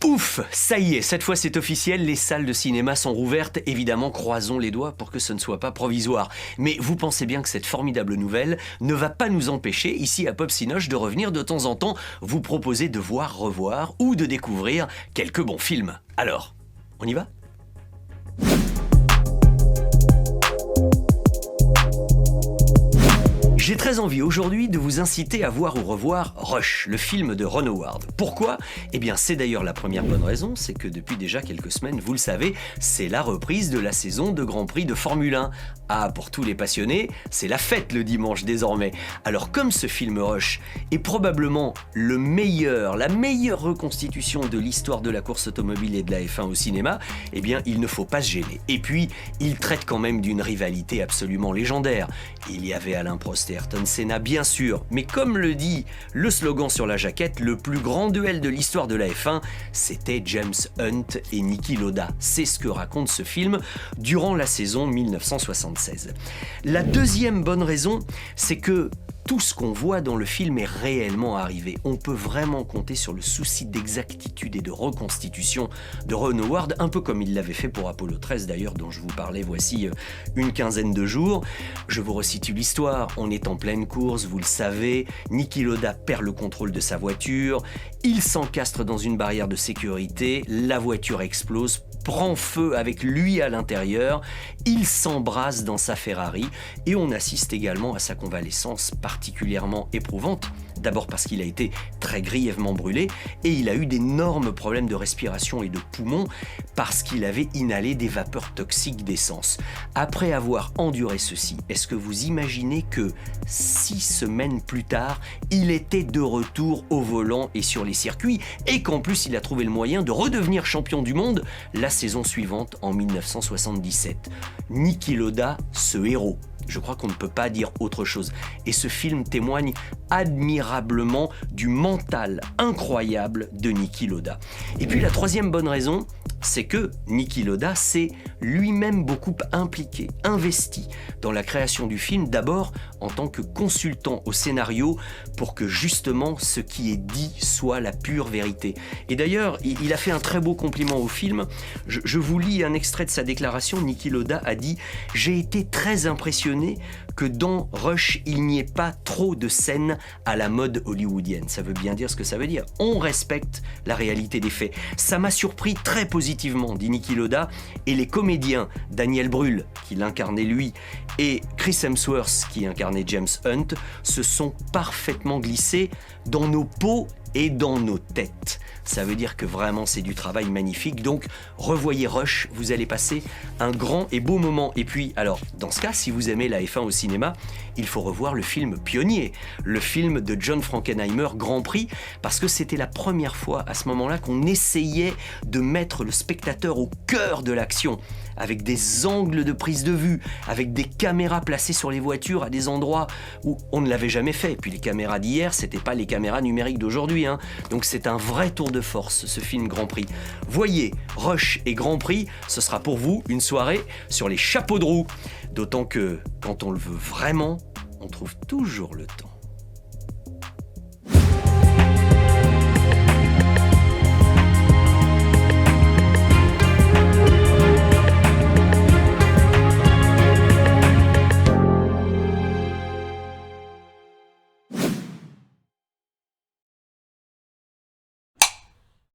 Ouf, ça y est, cette fois c'est officiel, les salles de cinéma sont rouvertes. Évidemment, croisons les doigts pour que ce ne soit pas provisoire. Mais vous pensez bien que cette formidable nouvelle ne va pas nous empêcher, ici à Pop Cinoche, de revenir de temps en temps vous proposer de voir, revoir ou de découvrir quelques bons films. Alors, on y va ? J'ai très envie aujourd'hui de vous inciter à voir ou revoir Rush, le film de Ron Howard. Pourquoi ? Eh bien, c'est d'ailleurs la première bonne raison, c'est que depuis déjà quelques semaines, vous le savez, c'est la reprise de la saison de Grand Prix de Formule 1. Ah, pour tous les passionnés, c'est la fête le dimanche désormais. Alors comme ce film Rush est probablement la meilleure reconstitution de l'histoire de la course automobile et de la F1 au cinéma, eh bien, il ne faut pas se gêner. Et puis, il traite quand même d'une rivalité absolument légendaire. Il y avait Alain Prost et Ayrton Senna, bien sûr, mais comme le dit le slogan sur la jaquette, le plus grand duel de l'histoire de la F1, c'était James Hunt et Niki Lauda. C'est ce que raconte ce film durant la saison 1976. La deuxième bonne raison, c'est que tout ce qu'on voit dans le film est réellement arrivé. On peut vraiment compter sur le souci d'exactitude et de reconstitution de Ron Howard, un peu comme il l'avait fait pour Apollo 13 d'ailleurs, dont je vous parlais voici une quinzaine de jours. Je vous resitue l'histoire, on est en pleine course, vous le savez, Niki Lauda perd le contrôle de sa voiture, il s'encastre dans une barrière de sécurité, la voiture explose, prend feu avec lui à l'intérieur, il s'embrase dans sa Ferrari et on assiste également à sa convalescence particulièrement éprouvante. D'abord parce qu'il a été très grièvement brûlé et il a eu d'énormes problèmes de respiration et de poumons parce qu'il avait inhalé des vapeurs toxiques d'essence. Après avoir enduré ceci, est-ce que vous imaginez que 6 semaines plus tard, il était de retour au volant et sur les circuits et qu'en plus il a trouvé le moyen de redevenir champion du monde la saison suivante en 1977. Niki Lauda, ce héros. Je crois qu'on ne peut pas dire autre chose. Et ce film témoigne admirablement du mental incroyable de Niki Lauda. Et puis la troisième bonne raison, c'est que Niki Lauda s'est lui-même beaucoup impliqué, investi dans la création du film, d'abord en tant que consultant au scénario pour que justement ce qui est dit soit la pure vérité. Et d'ailleurs, il a fait un très beau compliment au film. Je vous lis un extrait de sa déclaration. Niki Lauda a dit « J'ai été très impressionné que dans Rush, il n'y ait pas trop de scènes à la mode hollywoodienne. » Ça veut bien dire ce que ça veut dire. On respecte la réalité des faits. Ça m'a surpris très positivement, dit Niki Lauda, et les comédiens Daniel Brühl, qui l'incarnait lui, et Chris Hemsworth, qui incarnait James Hunt, se sont parfaitement glissés dans nos peaux et dans nos têtes. Ça veut dire que vraiment c'est du travail magnifique. Donc revoyez Rush, vous allez passer un grand et beau moment. Et puis alors dans ce cas, si vous aimez la F1 au cinéma, il faut revoir le film Pionnier, le film de John Frankenheimer, Grand Prix, parce que c'était la première fois à ce moment-là qu'on essayait de mettre le spectateur au cœur de l'action, avec des angles de prise de vue, avec des caméras placées sur les voitures à des endroits où on ne l'avait jamais fait. Et puis les caméras d'hier, c'était pas les caméras numériques d'aujourd'hui, hein. Donc c'est un vrai tour de force, ce film Grand Prix. Voyez Rush et Grand Prix, ce sera pour vous une soirée sur les chapeaux de roue. D'autant que quand on le veut vraiment, on trouve toujours le temps.